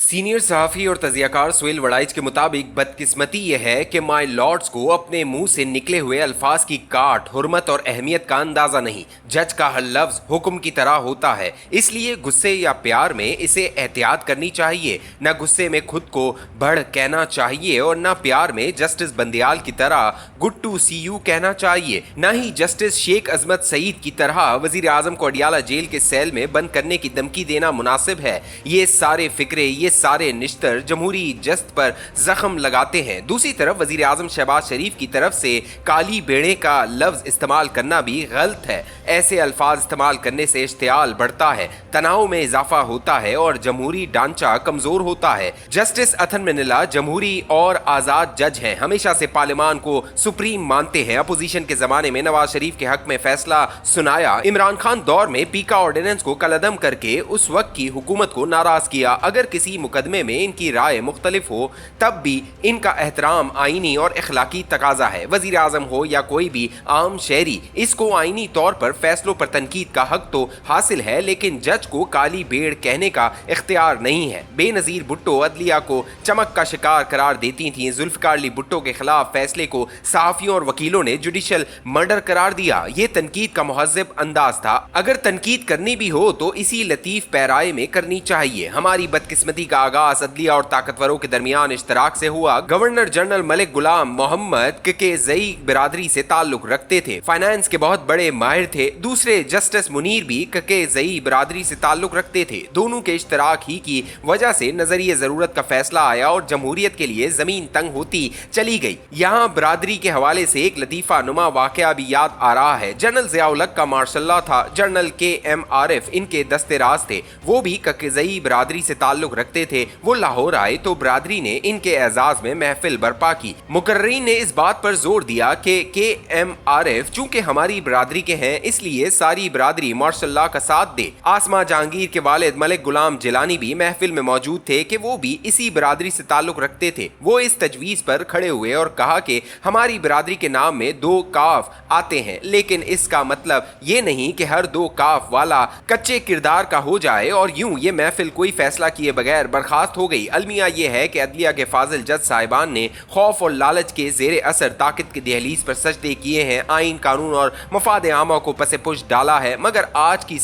Senior सहाफ़ी और तजियाकार सुहेल वड़ाइच के मुताबिक बदकिस्मती यह है कि माय लॉर्ड्स को अपने मुंह से निकले हुए अल्फाज की काट, हुर्मत और अहमियत का अंदाज़ा नहीं। जज का हर लफ्ज़ हुक्म की तरह होता है, इसलिए गुस्से या प्यार में इसे एहतियात करनी चाहिए। न गुस्से में खुद को बढ़ कहना चाहिए और न प्यार में जस्टिस बंदियाल की तरह गुड टू सी यू कहना चाहिए। न ही जस्टिस शेख अजमत सईद की तरह वज़ीर आज़म को अडियाला जेल के सेल में बंद करने की धमकी देना मुनासिब है। ये सारे फिक्रे, ये सारे निश्तर जमहूरी जस्त पर जख्म लगाते हैं। दूसरी तरफ वजीर आजम शहबाज शरीफ की तरफ से काली बेड़े का लफ्ज इस्तेमाल करना भी गलत है। ऐसे अल्फाज इस्तेमाल करने से इश्तियाल बढ़ता है, तनाव में इजाफा होता है और जमहूरी ढांचा कमजोर होता है। जस्टिस अथन मिनिला जमहूरी और आजाद जज हैं, हमेशा से पार्लियामान को सुप्रीम मानते हैं। अपोजिशन के जमाने में नवाज शरीफ के हक में फैसला सुनाया। इमरान खान दौर में पीका ऑर्डिनेंस को कलअदम करके उस वक्त की हुकूमत को नाराज किया। अगर किसी मुकदमे में इनकी राय मुख्तलिफ हो तब भी इनका एहतराम आईनी और इखलाकी तकाजा है। वजीर आजम हो या कोई भी आम शहरी, इसको आईनी तौर पर फैसलों पर तनकीद का हक तो हासिल है, लेकिन जज को काली बेड़ कहने का इख्तियार नहीं है। बेनजीर भुट्टो अदलिया को चमक का शिकार करार देती थीं। जुल्फिकार अली भुट्टो के खिलाफ फैसले को सहाफियों और वकीलों ने जुडिशल मर्डर करार दिया। ये तनकीद का मुहज़्ज़ब अंदाज था। अगर तनकीद करनी भी हो तो इसी लतीफ पैराए में करनी चाहिए। हमारी बदकिस्मती का आगाज अदलिया और ताकतवरों के दरमियान इश्तराक से हुआ। गवर्नर जनरल मलिक गुलाम मोहम्मद के ज़ई बिरादरी से ताल्लुक रखते थे, फाइनेंस के बहुत बड़े माहिर थे। दूसरे जस्टिस मुनीर भी के ज़ई बिरादरी से ताल्लुक रखते थे। दोनों के इश्तराक ही की वजह से नजरिए जरूरत का फैसला आया और जमहूरियत के लिए जमीन तंग होती चली गई। यहाँ बिरादरी के हवाले से एक लतीफा नुमा वाकया भी याद आ रहा है। जनरल ज़ियाउल हक का मार्शल्ला था, जनरल KM आरिफ इनके दस्ते राज थे। वो भी ककेज़ई बिरादरी से ताल्लुक रखते थे। वो लाहौर आए तो बिरादरी ने इनके एजाज में महफिल बर्पा की। मुकर्रीन ने इस बात पर जोर दिया कि KM आरिफ चूंकि हमारी बिरादरी के हैं, इसलिए सारी बिरादरी मार्शल्ला का साथ दे। आसमा जहांगीर के वालिद मलिक गुलाम जिलानी भी महफिल में मौजूद थे कि वो भी इसी बिरादरी से ताल्लुक रखते थे। वो इस तजवीज पर खड़े हुए और कहा कि हमारी बिरादरी के नाम में 2 काफ आते हैं, लेकिन इसका मतलब ये नहीं कि हर 2 काफ वाला कच्चे किरदार का हो जाए और यूं ये महफिल कोई फैसला किए बगैर बर्खास्त हो गई। अलमिया ये है कि अदलिया के फाजिल जज साहिबान ने खौफ और लालच के जेर असर ताकत की दहलीज पर सजदे किए हैं, आइन कानून और मफाद आमा को पसे पुश डाला है। मगर आज की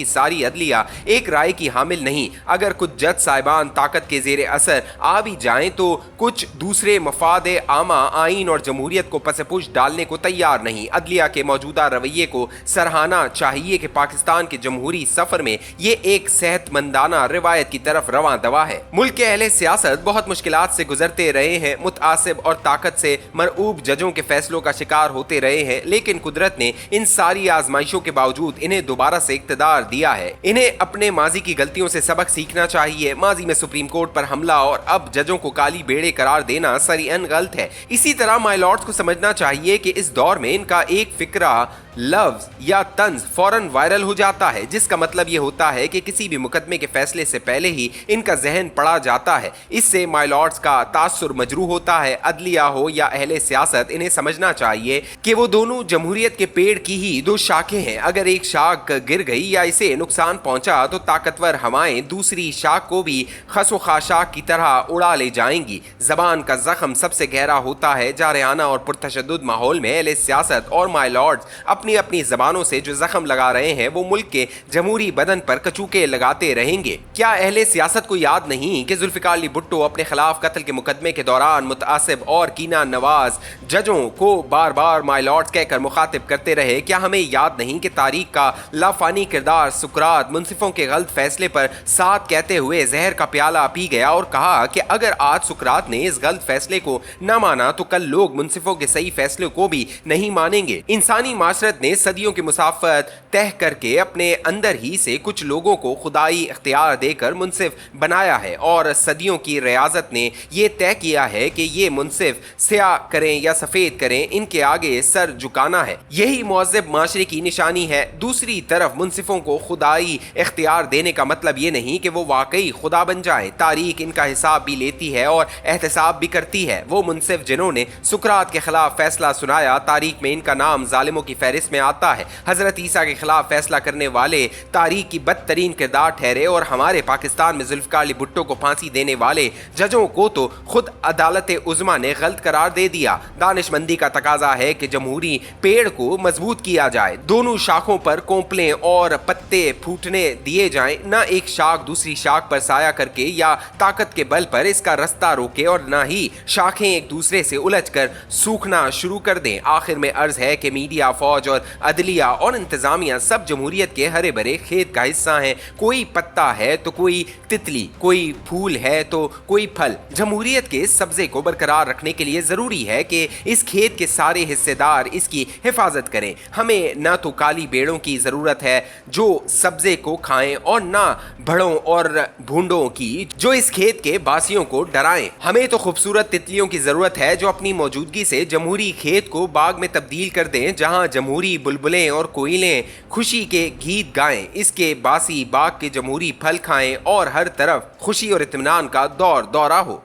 सारी अदलिया एक राय की हामिल नहीं। अगर कुछ जज साहिबान ताकत के जेर असर आ भी जाएं तो कुछ दूसरे मफाद आमा, आइन और जमहूरियत को पसे पुश डालने को तैयार नहीं। अदलिया के मौजूदा रवैये को सराहना चाहिए कि पाकिस्तान के जमहूरी सफर में ये एक सेहतमंदाना रिवायत की तरफ रवां दवा है। मुल्क के अहले सियासत बहुत मुश्किलात से गुजरते रहे हैं, मुतआसिब और ताकत से मरऊब जजों के फैसलों का शिकार होते रहे हैं, लेकिन कुदरत ने इन सारी आजमाइशों के बावजूद इन्हें दोबारा से इक्तदार दिया है। इन्हें अपने माजी की गलतियों से सबक सीखना चाहिए। माजी में सुप्रीम कोर्ट पर हमला और अब जजों को काली बेड़े करार देना सरीअन गलत है। इसी तरह माय लॉर्ड्स को समझना चाहिए कि इस दौर में इनका एक फिक्रा, लफ्ज या तंज फौरन वायरल हो जाता है, जिसका मतलब ये होता है कि किसी भी मुकदमे के फैसले से पहले ही इनका जहन पड़ा जाता है। इससे माय लॉर्ड्स का तासुर मजरू होता है। अदलिया हो या अहले सियासत, इन्हें समझना चाहिए कि वो दोनों जमहूरियत के पेड़ की ही 2 शाखें हैं। अगर एक शाख गिर गई या इसे नुकसान पहुंचा तो ताकतवर हवाएं दूसरी शाख को भी खसो खाशाक की तरह उड़ा ले जाएंगी। जबान का जख्म सबसे गहरा होता है। जारहाना और पुरतशद्दुद माहौल में अहले सियासत और माय लॉर्ड्स अपनी जबानों से जो जख्म लगा रहे हैं वो मुल्क के जमहूरी बदन पर कचूके लगाते रहेंगे। क्या अहले सियासत को याद नहीं कि जुल्फिकार अली भुट्टो अपने खिलाफ कत्ल के मुकदमे के दौरान मुतआसिब और कीना नवाज जजों को बार बार माय लॉर्ड्स कहकर मुखातिब करते रहे? क्या हमें याद नहीं कि तारीख का लाफानी किरदार सुकरात मुंसिफों के गलत फैसले पर साथ कहते हुए जहर का प्याला पी गया और कहा कि अगर आज सुकरात ने इस गलत फैसले को न माना तो कल लोग मुंसिफों के सही फैसले को भी नहीं मानेंगे। इंसानी माशरत ने सदियों की मुसाफत तय करके अपने अंदर ही से कुछ लोगों को खुदाई इख्तियार देकर मुंसिफ बनाया है और सदियों की रियाजत ने यह तय किया है कि ये मुंसिफ स्याह करें या सफेद करें, इनके आगे सर झुकाना है। यही मुअज़्ज़ब माशरे की निशानी है। दूसरी तरफ मुंसिफों को खुदाई इख्तियार देने का मतलब ये नहीं कि वो वाकई खुदा बन जाएं। तारीख इनका हिसाब भी लेती है और एहतसाब भी करती है। वो मुंसिफ जिन्होंने सुकरात के खिलाफ फैसला सुनाया, तारीख में इनका नाम जालिमों की फहरिस्त में आता है। हजरत ईसा के खिलाफ फैसला करने वाले तारीख की बदतरीन किरदार ठहरे और हमारे पाकिस्तान में जुल्फिकार चार्ली भुट्टो को फांसी देने वाले जजों को तो खुद अदालत उज़्मा ने गलत करार दे दिया। दानिशमंदी का तकाजा है कि जमहूरी पेड़ को मजबूत किया जाए, दोनों शाखों पर कोंपलें और पत्ते फूटने दिए जाएं, न एक शाख दूसरी शाख पर साया करके या ताकत के बल पर इसका रास्ता रोके और न ही शाखें एक दूसरे से उलझकर सूखना शुरू कर दें। आखिर में अर्ज है कि मीडिया, फौज और अदलिया और इंतजामिया सब जमहूरियत के हरे भरे खेत का हिस्सा हैं। कोई पत्ता है तो कोई तितली, कोई फूल है तो कोई फल। जमहूरियत के सब्जे को बरकरार रखने के लिए जरूरी है कि इस खेत के सारे हिस्सेदार इसकी हिफाजत करें। हमें न तो काली भेड़ों की जरूरत है जो सब्जे को खाएं और न भड़ों और भूंडों की जो इस खेत के बासियों को डराएं। हमें तो खूबसूरत तितलियों की जरूरत है जो अपनी मौजूदगी से जमहूरी खेत को बाग में तब्दील कर दें, जहां जमहूरी बुलबुलें और कोयलें खुशी के गीत गाएं, इसके बासी बाग के जमहूरी फल खाएं और हर तरफ खुशी और इत्मीनान का दौर दौरा हो।